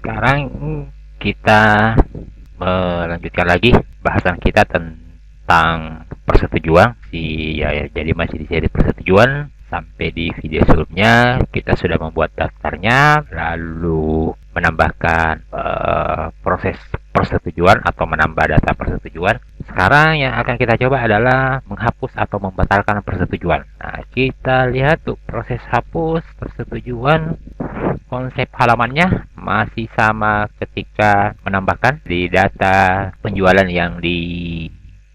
Sekarang kita melanjutkan lagi bahasan kita tentang persetujuan. Jadi masih di seri persetujuan. Sampai di video sebelumnya kita sudah membuat daftarnya, lalu menambahkan proses persetujuan atau menambah data persetujuan. Sekarang yang akan kita coba adalah menghapus atau membatalkan persetujuan. Nah, kita lihat tuh proses hapus persetujuan. Konsep halamannya masih sama ketika menambahkan di data penjualan yang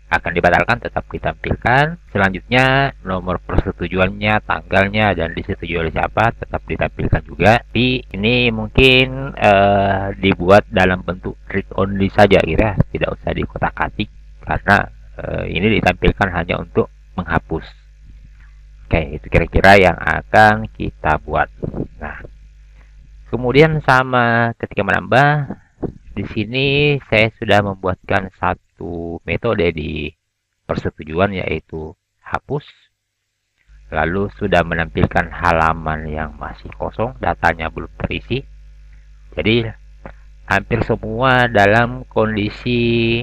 akan dibatalkan, tetap ditampilkan. Selanjutnya nomor persetujuannya, tanggalnya, dan disetujui oleh siapa tetap ditampilkan juga. Tapi ini mungkin dibuat dalam bentuk read only saja, kira tidak usah dikotak-katik karena ini ditampilkan hanya untuk menghapus. Oke, itu kira-kira yang akan kita buat. Nah, kemudian sama ketika menambah, di sini saya sudah membuatkan satu metode di persetujuan, yaitu hapus. Lalu sudah menampilkan halaman yang masih kosong, datanya belum terisi. Jadi hampir semua dalam kondisi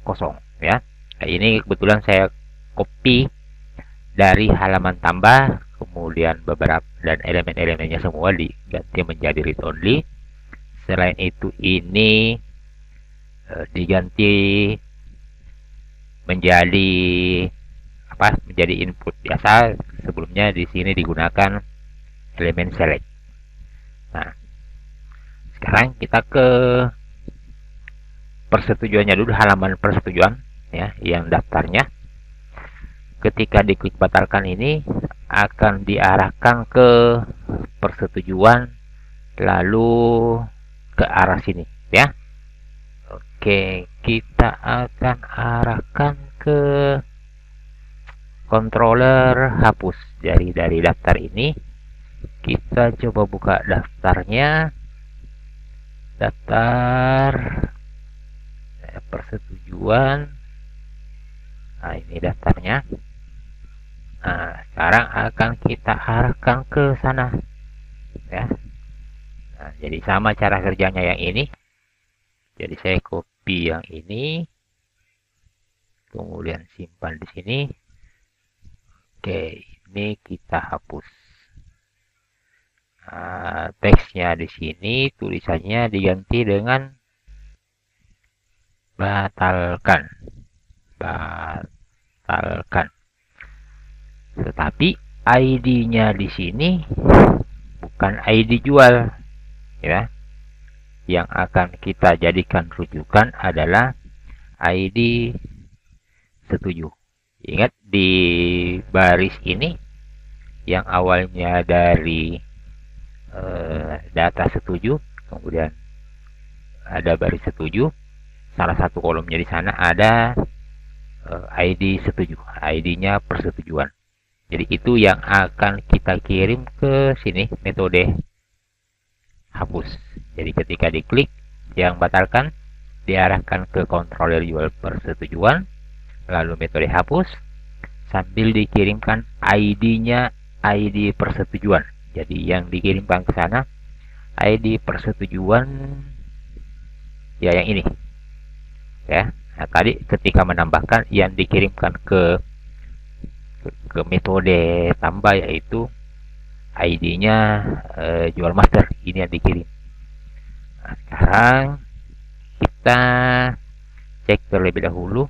kosong ya. Nah, ini kebetulan saya copy dari halaman tambah, kemudian beberapa dan elemen-elemennya semua diganti menjadi read only. Selain itu ini diganti menjadi menjadi input biasa. Sebelumnya di sini digunakan elemen select. Nah, sekarang kita ke persetujuannya dulu, halaman persetujuan ya, yang daftarnya. Ketika diklik batalkan ini akan diarahkan ke persetujuan, lalu ke arah sini ya. Oke, kita akan arahkan ke controller hapus. Jadi dari daftar ini kita coba buka daftarnya, daftar persetujuan. Nah, ini daftarnya. Nah, sekarang akan kita arahkan ke sana ya. Nah, jadi sama cara kerjanya yang ini. Jadi saya copy yang ini, kemudian simpan di sini. Oke, ini kita hapus. Nah, teksnya di sini, tulisannya diganti dengan batalkan. Batalkan. Tetapi ID-nya di sini bukan ID jual ya. Yang akan kita jadikan rujukan adalah ID setuju. Ingat di baris ini yang awalnya dari data setuju, kemudian ada baris setuju, salah satu kolomnya di sana ada ID setuju, ID-nya persetujuan. Jadi itu yang akan kita kirim ke sini, metode hapus. Jadi ketika diklik yang batalkan, diarahkan ke controller jual persetujuan, lalu metode hapus, sambil dikirimkan ID-nya, ID persetujuan. Jadi yang dikirimkan ke sana ID persetujuan ya, yang ini ya. Nah, tadi ketika menambahkan yang dikirimkan ke metode tambah, yaitu ID-nya jual master, ini yang dikirim. Nah, sekarang kita cek terlebih dahulu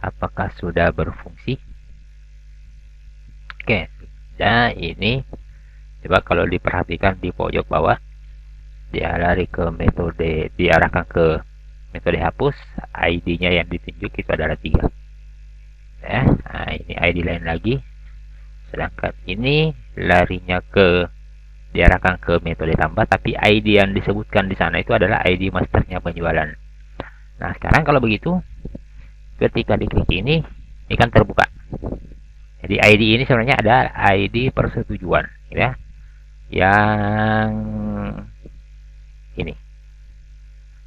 apakah sudah berfungsi. Oke, nah ini coba kalau diperhatikan di pojok bawah, dia lari ke metode, diarahkan ke metode hapus. ID-nya yang ditunjuk itu adalah 3 ya. Nah, ini ID lain lagi, sedangkan ini larinya diarahkan ke metode tambah, tapi ID yang disebutkan di sana itu adalah ID masternya penjualan. Nah, sekarang kalau begitu ketika diklik ini kan terbuka. Jadi ID ini sebenarnya ada ID persetujuan ya, yang ini.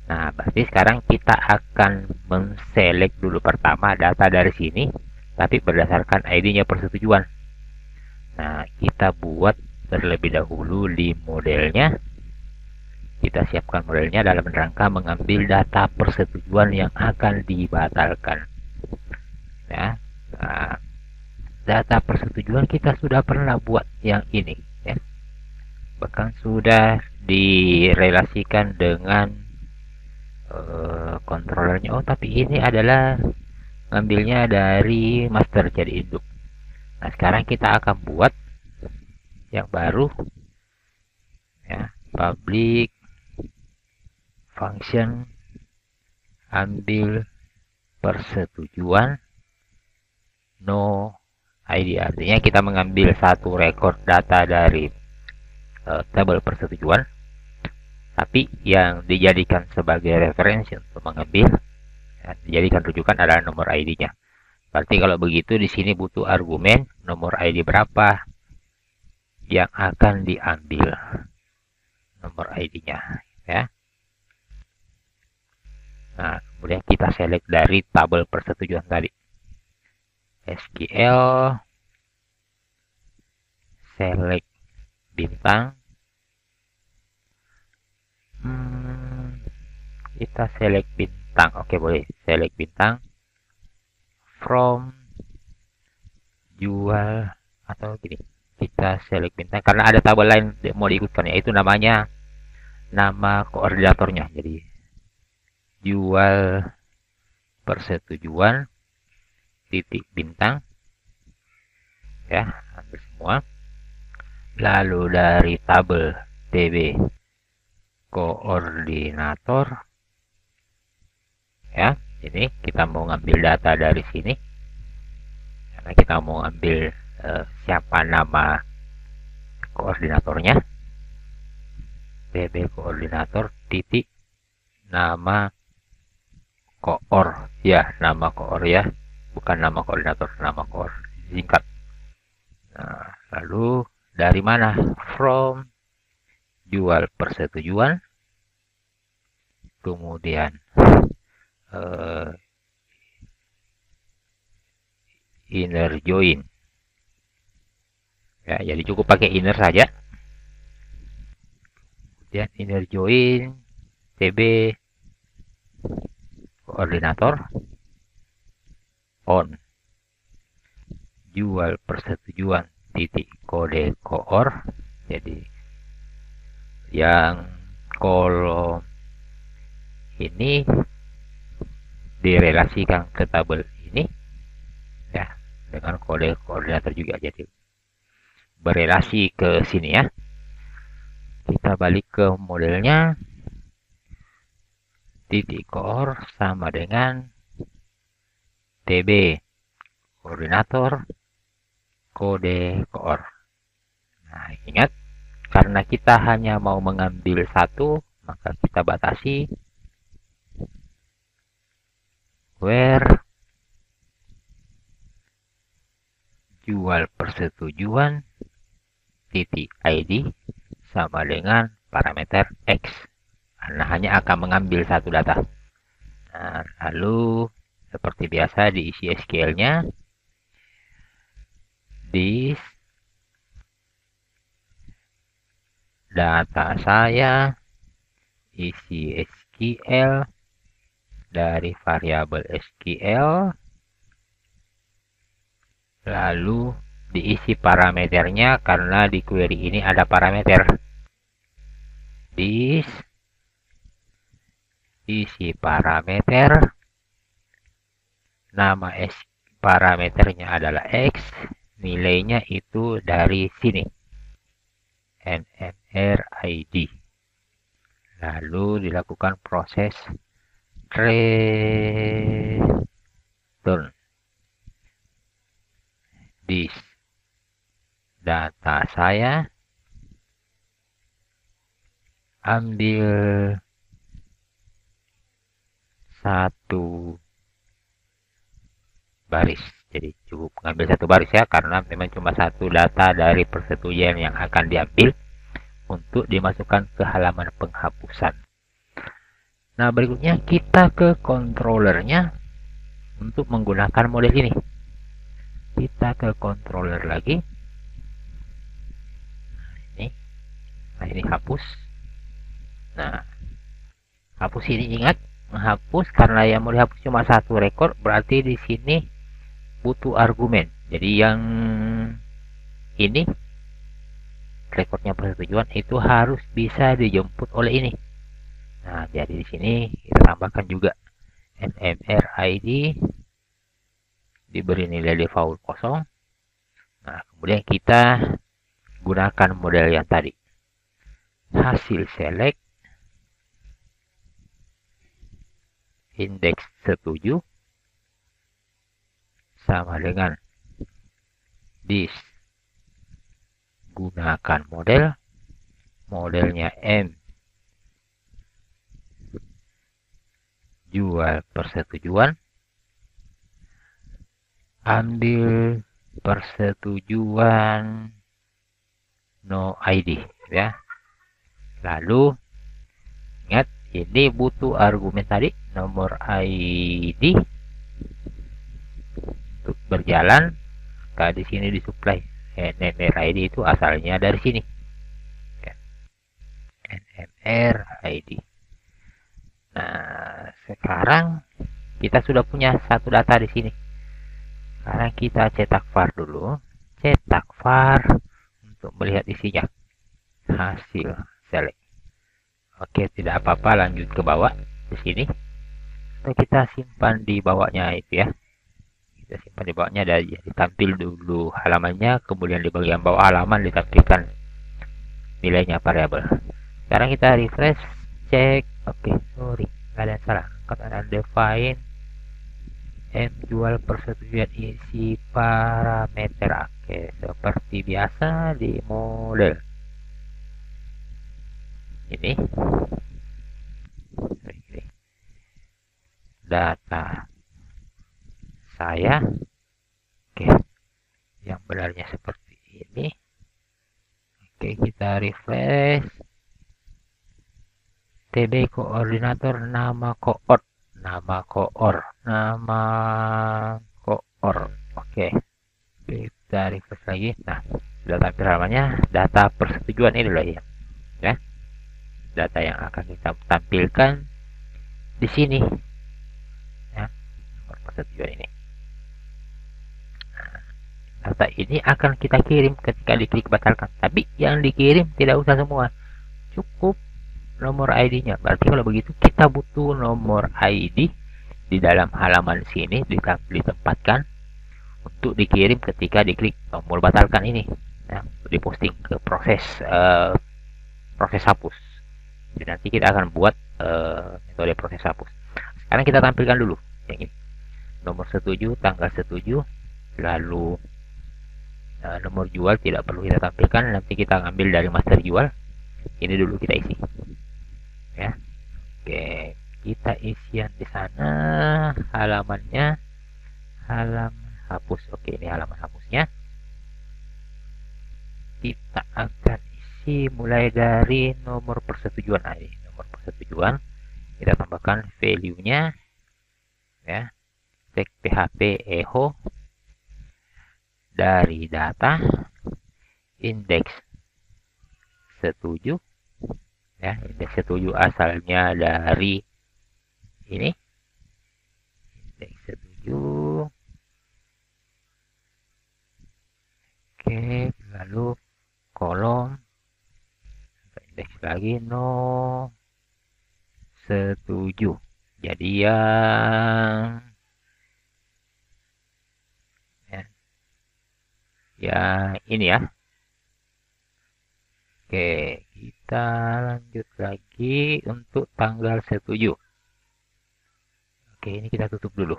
Nah, berarti sekarang kita akan menselect dulu pertama data dari sini, tapi berdasarkan ID-nya persetujuan. Nah, kita buat terlebih dahulu di modelnya, Kita siapkan modelnya dalam rangka mengambil data persetujuan yang akan dibatalkan. Ya. Nah, data persetujuan kita sudah pernah buat yang ini, ya. Bahkan sudah direlasikan dengan controllernya. Oh, tapi ini adalah ngambilnya dari master jadi induk. Nah, sekarang kita akan buat yang baru, ya, public function ambil persetujuan no ID. Artinya kita mengambil satu record data dari tabel persetujuan, tapi yang dijadikan sebagai referensi untuk mengambil, ya, dijadikan rujukan adalah nomor ID-nya. Berarti kalau begitu di sini butuh argumen nomor ID berapa yang akan diambil, nomor ID-nya, ya. Nah, kemudian kita select dari tabel persetujuan tadi. SQL select bintang. Kita select bintang. Oke, boleh. Select bintang from jual, atau gini. Kita select bintang karena ada tabel lain mau diikutkan, yaitu namanya nama koordinatornya. Jadi jual persetujuan titik bintang, ya, ambil semua. Lalu dari tabel TB koordinator, ya, ini kita mau ngambil data dari sini karena kita mau ngambil siapa nama koordinatornya. TB koordinator titik nama koor, ya, nama koor, ya, bukan nama koordinator, nama koor singkat. Nah, lalu dari mana? From jual persetujuan, kemudian inner join, ya, jadi cukup pakai inner saja. Kemudian inner join TB koordinator on jual persetujuan titik kode koor. Jadi yang kolom ini direlasikan ke tabel ini, ya, dengan kode koordinator juga, jadi berelasi ke sini, ya. Kita balik ke modelnya. Titik koor sama dengan TB koordinator kode koor. Nah, ingat, karena kita hanya mau mengambil satu, maka kita batasi where jual persetujuan titik ID sama dengan parameter X, karena hanya akan mengambil satu data. Nah, lalu seperti biasa diisi SQL-nya. This data saya isi SQL dari variabel SQL, lalu diisi parameternya karena di query ini ada parameter. This isi parameter, nama parameternya adalah X, nilainya itu dari sini, NMRID. Lalu dilakukan proses return. This data saya ambil satu baris. Jadi cukup mengambil satu baris, ya, karena memang cuma satu data dari persetujuan yang akan diambil untuk dimasukkan ke halaman penghapusan. Nah, berikutnya kita ke controllernya untuk menggunakan model ini. Kita ke controller lagi. Nah, ini hapus. Nah, hapus ini, ingat menghapus karena yang mau dihapus cuma satu rekor, berarti di sini butuh argumen. Jadi yang ini rekornya persetujuan itu harus bisa dijemput oleh ini. Nah, jadi di sini kita tambahkan juga NMR ID, diberi nilai default 0. Nah, kemudian kita gunakan model yang tadi. Hasil select, indeks setuju, sama dengan this. Gunakan model, modelnya M, jual persetujuan, ambil persetujuan no ID ya. Lalu ingat ini butuh argumen tadi, nomor ID untuk berjalan. Maka di sini disuplai NMR ID itu asalnya dari sini. NMR ID. Nah, sekarang kita sudah punya satu data di sini. Sekarang kita cetak var dulu. Cetak var untuk melihat isinya. Hasil select. Oke, tidak apa-apa, lanjut ke bawah di sini. Atau kita simpan di bawahnya itu ya. Kita simpan di bawahnya, dari ditampil dulu halamannya, kemudian di bagian bawah halaman ditampilkan nilainya variabel. Sekarang kita refresh, cek. Oke, sorry, nggak ada yang salah. Kata define M jual persetujuan isi parameter. Oke, seperti biasa di model ini. Data saya, oke, yang benarnya seperti ini. Oke, kita refresh. TB koordinator, nama koor, oke, kita refresh lagi. Nah, sudah tampil halamannya. Data persetujuan ini loh ya, data yang akan kita tampilkan di sini ya, nomor persetujuan ini. Nah, data ini akan kita kirim ketika diklik batalkan, tapi yang dikirim tidak usah semua, cukup nomor ID-nya. Berarti kalau begitu kita butuh nomor ID di dalam halaman sini, ditempatkan untuk dikirim ketika diklik tombol batalkan ini ya, diposting ke proses hapus. Jadi nanti kita akan buat metode proses hapus. Sekarang kita tampilkan dulu yang ini, nomor setuju, tanggal setuju, lalu nomor jual tidak perlu kita tampilkan, nanti kita ambil dari master jual. Ini dulu kita isi ya. Oke, kita isian di sana halamannya, halaman hapus. Oke, ini halaman hapusnya. Kita akan isi mulai dari nomor persetujuan. Nah, ini nomor persetujuan, kita tambahkan value-nya ya, cek php echo dari data, indeks setuju ya, indeks setuju asalnya dari ini, indeks setuju. Oke, lalu kolom, indeks lagi no setuju. Jadi yang ini ya. Oke, kita lanjut lagi untuk tanggal setuju. Oke, ini kita tutup dulu.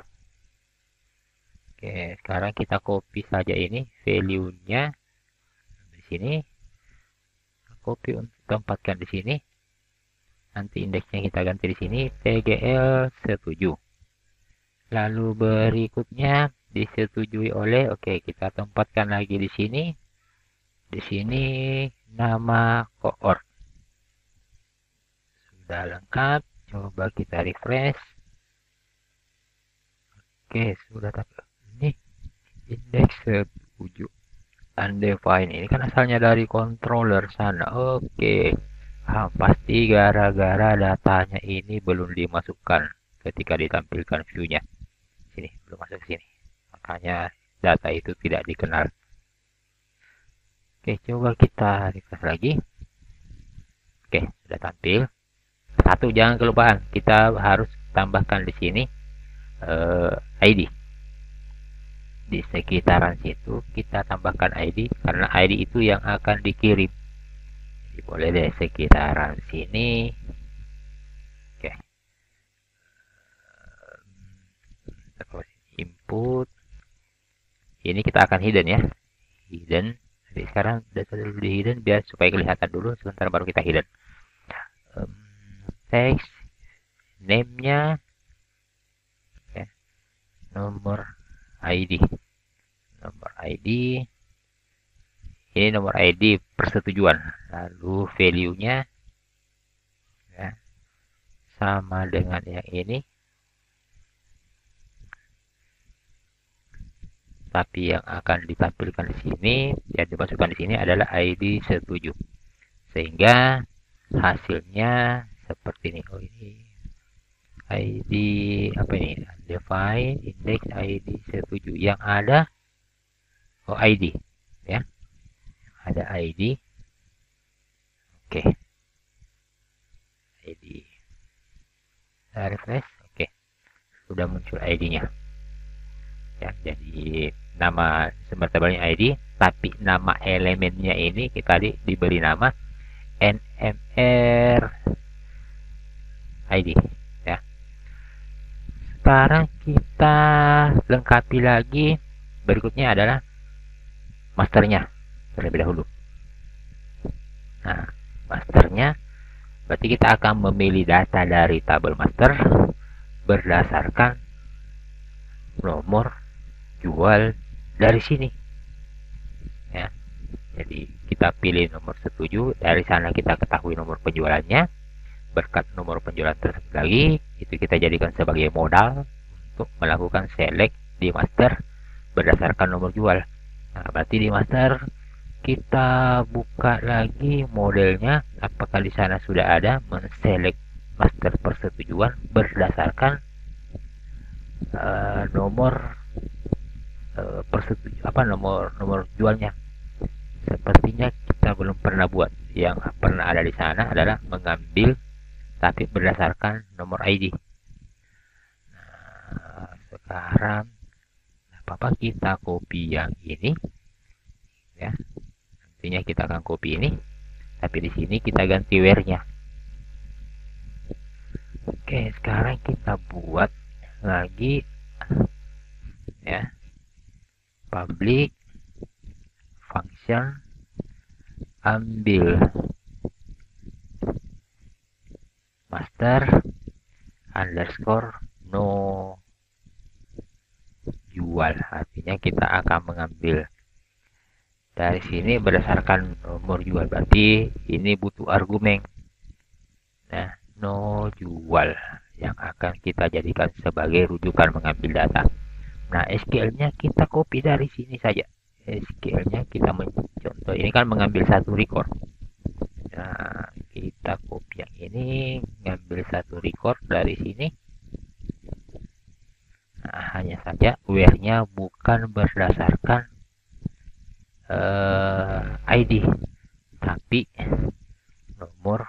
Oke, sekarang kita copy saja ini value-nya di sini. Copy untuk tempatkan di sini. Nanti indeksnya kita ganti di sini, tgl setuju. Lalu berikutnya disetujui oleh, oke, kita tempatkan lagi di sini. Di sini nama koor. Sudah lengkap. Coba kita refresh. Oke, sudah tapi ini indeks setuju. Undefined ini kan asalnya dari controller sana. Oke, Pasti gara-gara datanya ini belum dimasukkan ketika ditampilkan view-nya. Sini, belum masuk ke sini. Makanya data itu tidak dikenal. Oke, coba kita refresh lagi. Oke, sudah tampil. Satu, jangan kelupaan, kita harus tambahkan di sini ID. Di sekitaran situ kita tambahkan ID, karena ID itu yang akan dikirim. Jadi boleh deh sekitaran sini. Oke. Terus input. Ini kita akan hidden ya. Hidden. Jadi sekarang data dulu di hidden biar supaya kelihatan dulu, sebentar baru kita hidden. Text name-nya ya, nomor ID. Nomor ID. Ini nomor ID persetujuan. Lalu value-nya ya, sama dengan yang ini. Tapi yang akan ditampilkan di sini, yang dimasukkan di sini adalah ID setuju. Sehingga hasilnya seperti ini. Oh, ini ID apa ini? Define index ID setuju. Yang ada ID ya. Ada ID. Oke. ID. Saya refresh. Oke. Sudah muncul ID-nya. Ya, jadi nama sumber tabelnya ID, tapi nama elemennya ini kita diberi nama NMR ID ya. Sekarang kita lengkapi lagi, berikutnya adalah masternya terlebih dahulu. Nah, masternya berarti kita akan memilih data dari tabel master berdasarkan nomor jual dari sini ya. Jadi kita pilih nomor setuju, dari sana kita ketahui nomor penjualannya. Berkat nomor penjualan tersebut lagi itu kita jadikan sebagai modal untuk melakukan select di master berdasarkan nomor jual. Nah, berarti di master kita buka lagi modelnya, apakah di sana sudah ada men-select master persetujuan berdasarkan nomor nomor jualnya. Sepertinya kita belum pernah buat. Yang pernah ada di sana adalah mengambil tapi berdasarkan nomor ID. Nah, sekarang apa-apa kita copy yang ini ya. Nantinya kita akan copy ini, tapi di sini kita ganti where-nya. Oke, sekarang kita buat lagi ya, public function ambil master underscore no jual. Artinya kita akan mengambil dari sini berdasarkan nomor jual, berarti ini butuh argumen. Nah, no jual yang akan kita jadikan sebagai rujukan mengambil data. Nah, SQL-nya kita copy dari sini saja. SQL-nya kita mencontoh, ini kan mengambil satu record. Nah, kita copy yang ini, ngambil satu record dari sini. Nah, hanya saja where-nya bukan berdasarkan ID, tapi nomor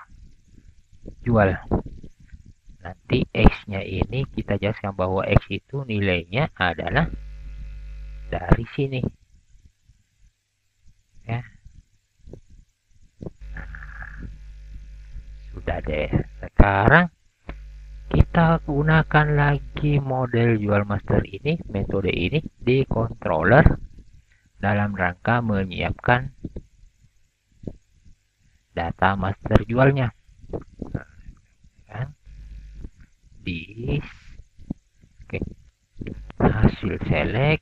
jual. Nanti X-nya ini kita jelaskan bahwa X itu nilainya adalah dari sini ya. Sudah deh. Sekarang kita gunakan lagi model jual master ini, metode ini di controller dalam rangka menyiapkan data master jualnya. Di hasil select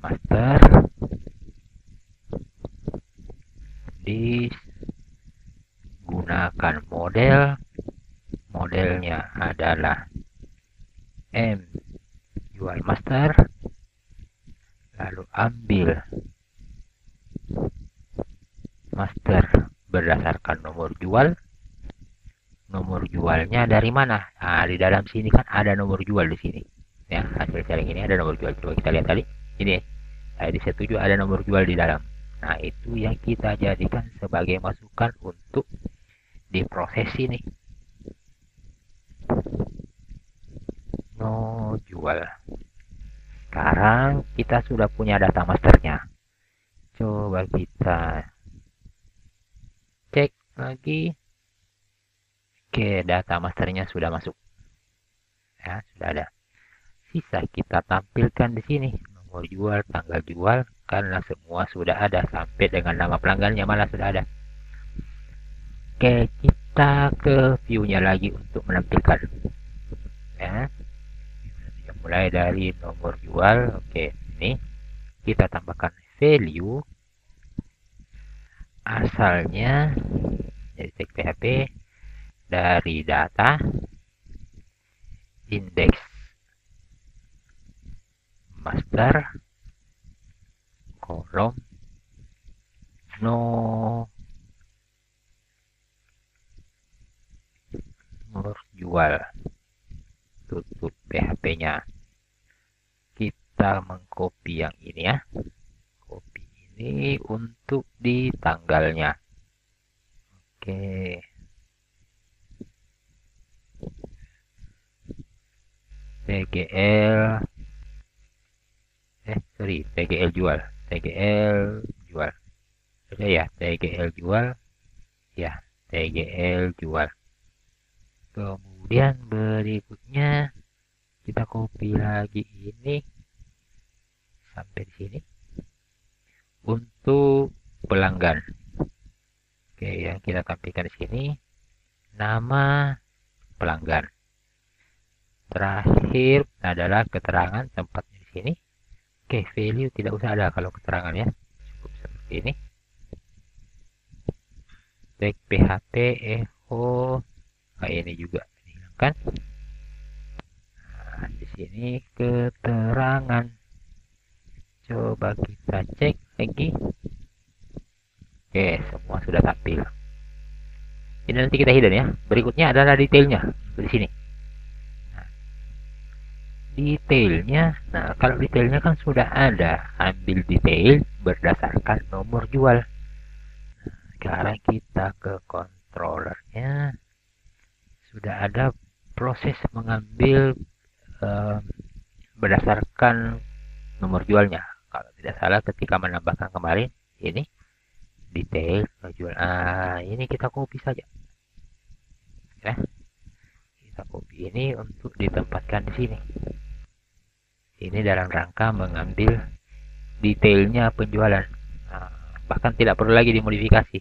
master gunakan modelnya adalah M jual master, lalu ambil master berdasarkan nomor jual. Nomor jualnya dari mana? Nah, di dalam sini kan ada nomor jual di sini. Ya, hasil sharing ini ada nomor jual. Coba kita lihat tadi. Ini di 17 ada nomor jual di dalam. Nah, itu yang kita jadikan sebagai masukan untuk diproses ini. No jual. Sekarang kita sudah punya data masternya. Coba kita cek lagi. Oke, data masternya sudah masuk. Ya, sudah ada. Sisa kita tampilkan di sini nomor jual, tanggal jual, karena semua sudah ada sampai dengan nama pelanggannya malah sudah ada. Oke, kita ke view-nya lagi untuk menampilkan. Ya. Mulai dari nomor jual. Oke, ini kita tambahkan value asalnya dari tag PHP dari data index master kolom nomor jual, tutup PHP-nya. Kita mengcopy yang ini ya. Copy ini untuk di tanggalnya. Oke. TGL TGL jual. TGL jual. Oke ya, TGL jual. Ya, TGL jual. Kemudian berikutnya kita copy lagi ini sampai di sini untuk pelanggan. Oke, yang kita tampilkan di sini nama pelanggan. Terakhir adalah keterangan tempatnya di sini. Oke, value tidak usah ada kalau keterangan ya. Cukup seperti ini. Tag PHP echo kayak ini juga dihilangkan. Nah, di sini keterangan. Coba kita cek lagi. Oke, semua sudah tampil. Ini nanti kita hidden ya. Berikutnya adalah detailnya di sini. Nah, detailnya, nah kalau detailnya kan sudah ada. Ambil detail berdasarkan nomor jual. Nah, sekarang kita ke controllernya. Sudah ada proses mengambil berdasarkan nomor jualnya. Kalau tidak salah ketika menambahkan kemarin ini detail jual. Ini kita copy saja ya. Kita copy ini untuk ditempatkan di sini. Ini dalam rangka mengambil detailnya penjualan. Bahkan tidak perlu lagi dimodifikasi.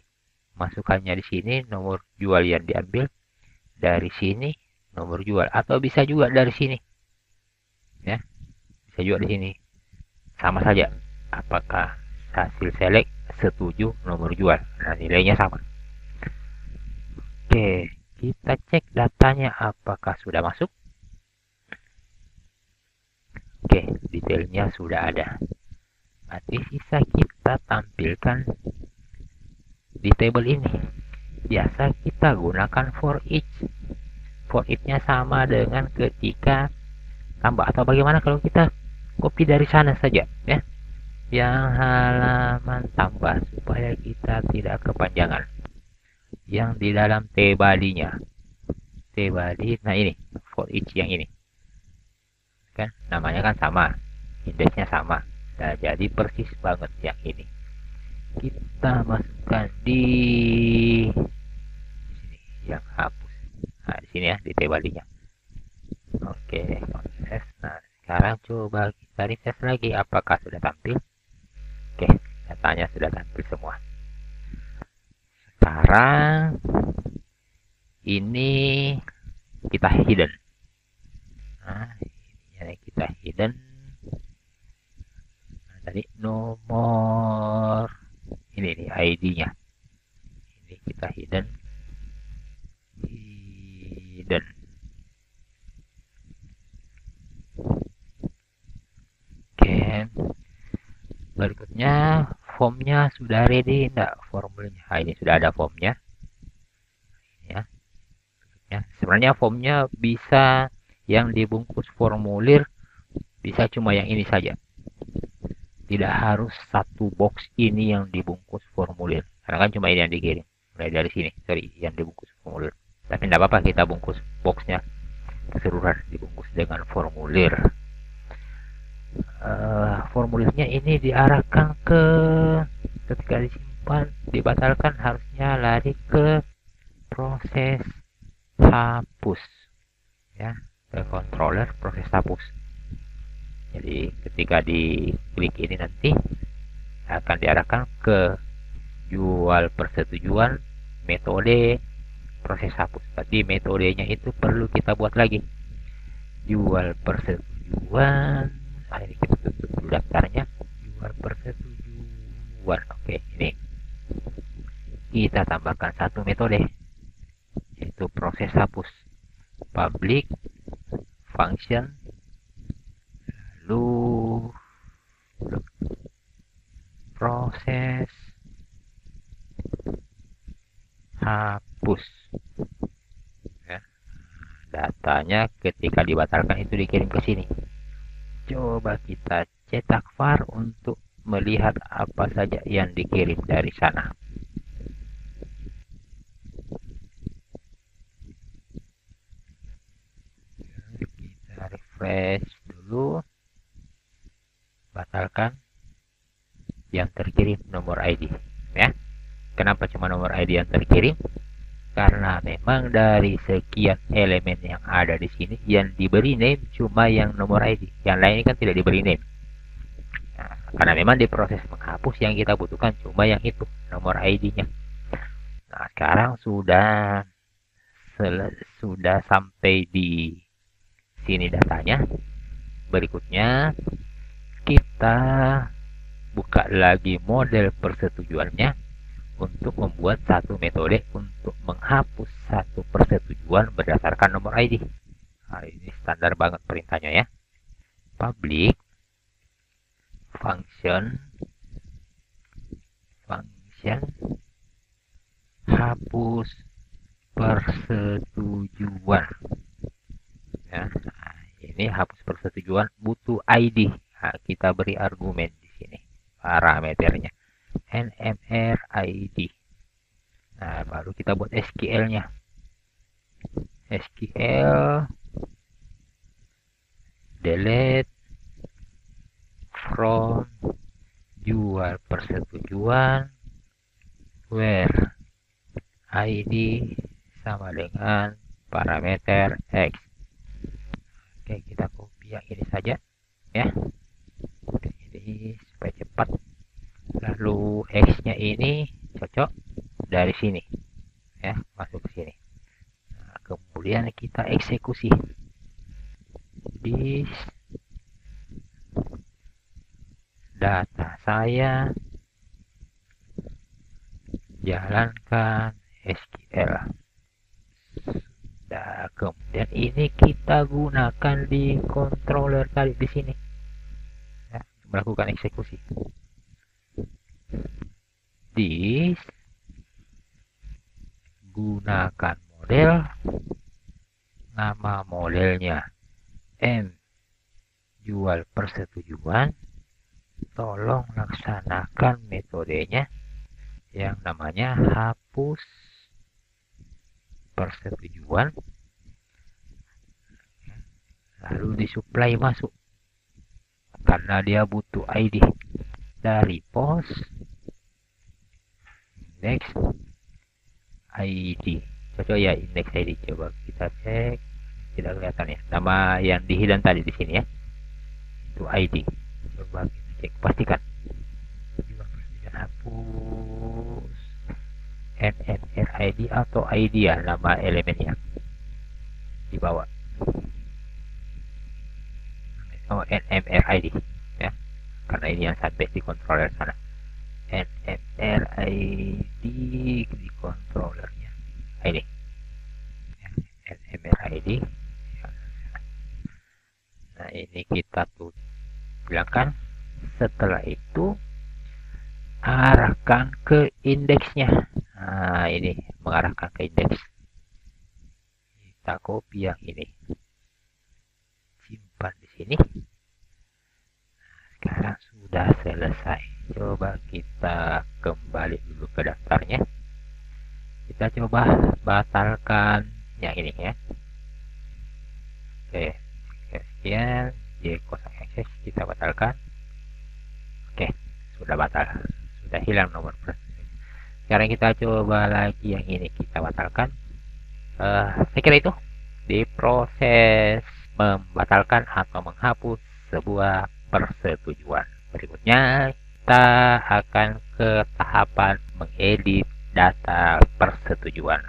Masukannya di sini nomor jual yang diambil dari sini nomor jual, atau bisa juga dari sini ya, bisa juga di sini, sama saja apakah hasil select setuju nomor jual. Nah, nilainya sama. Oke, kita cek datanya apakah sudah masuk. Oke, detailnya sudah ada. Berarti sisa kita tampilkan di table ini. Biasa kita gunakan for each. For each-nya sama dengan ketika tambah, atau bagaimana kalau kita copy dari sana saja ya, yang halaman tambah, supaya kita tidak kepanjangan. Yang di dalam T-body-nya, T-body, nah ini for each yang ini kan namanya kan sama, indeksnya sama. Nah, jadi persis banget yang ini. Kita masukkan di sini yang hapus. Nah, di sini ya, di T-body-nya. Oke, proses. Nah, sekarang coba kita refresh lagi apakah sudah tampil. Oke, datanya sudah tampil semua. Sekarang ini kita hidden. Nah, ini kita hidden. Nah, tadi nomor ini nih ID-nya. Ini kita hidden. Oke. Berikutnya formnya sudah ready enggak formulanya? Nah, ini sudah ada formnya ya. Sebenarnya formnya bisa yang dibungkus formulir, bisa cuma yang ini saja. Tidak harus satu box ini yang dibungkus formulir. Karena kan cuma ini yang dikirim. Mulai dari sini, sorry, yang dibungkus formulir. Tapi tidak apa-apa kita bungkus boxnya keseluruhan, dibungkus dengan formulir. Formulirnya ini diarahkan ke, ketika disimpan, dibatalkan, harusnya lari ke proses hapus ya, ke controller proses hapus. Jadi ketika diklik ini nanti akan diarahkan ke jual persetujuan metode proses hapus. Tadi metodenya itu perlu kita buat lagi. Jual persetujuan. Nah, ini kita tutup dulu daftarnya. Jual persetujuan. Oke, ini. Kita tambahkan satu metode, yaitu proses hapus. Public function lalu proses hapus ya. Datanya ketika dibatalkan itu dikirim ke sini. Coba kita cetak var untuk melihat apa saja yang dikirim dari sana. Kita refresh dulu. Batalkan yang terkirim nomor ID ya. Kenapa cuma nomor ID yang terkirim? Karena memang dari sekian elemen yang ada di sini yang diberi name cuma yang nomor ID, yang lain kan tidak diberi name. Nah, karena memang di proses menghapus yang kita butuhkan cuma yang itu, nomor ID-nya. Nah, sekarang sudah sampai di sini datanya. Berikutnya kita buka lagi model persetujuannya untuk membuat satu metode untuk menghapus satu persetujuan berdasarkan nomor ID. Nah, ini standar banget perintahnya ya. Public function hapus persetujuan ya. Nah, ini hapus persetujuan butuh ID. Nah, kita beri argumen di sini parameternya NMR ID. Nah, baru kita buat SQL-nya. SQL delete from jual persetujuan where ID sama dengan parameter X. Oke, kita copy yang ini saja ya. Ini supaya cepat. Lalu X-nya ini cocok dari sini ya, masuk ke sini. Nah, kemudian kita eksekusi di data saya, jalankan SQL. Nah, kemudian ini kita gunakan di controller tadi di sini ya, melakukan eksekusi. This gunakan model, nama modelnya M jual persetujuan, tolong laksanakan metodenya yang namanya hapus persetujuan, lalu disuplai masuk karena dia butuh ID dari pos index ID. Cocok ya index ID. Coba kita cek, tidak kelihatan ya nama yang di hidden tadi di sini ya, itu ID. Coba kita cek, pastikan hapus NMR ID atau ID ya nama elemennya di bawah. Oh, NMR ID ya, karena ini yang sampai di controller sana. NMR ID di controllernya ini NMR ID. Nah, ini kita tuh bilangkan. Setelah itu arahkan ke indeksnya. Nah, ini mengarahkan ke indeks. Kita copy yang ini, simpan di sini. Sekarang sudah selesai. Coba kita kembali dulu ke daftarnya. Kita coba batalkan yang ini ya. Oke, sekian. J kosong akses kita batalkan. Oke, sudah batal. Sudah hilang nomor persetujuan. Sekarang kita coba lagi yang ini, kita batalkan. Saya kira itu di proses membatalkan atau menghapus sebuah persetujuan. Berikutnya kita akan ke tahapan mengedit data persetujuan.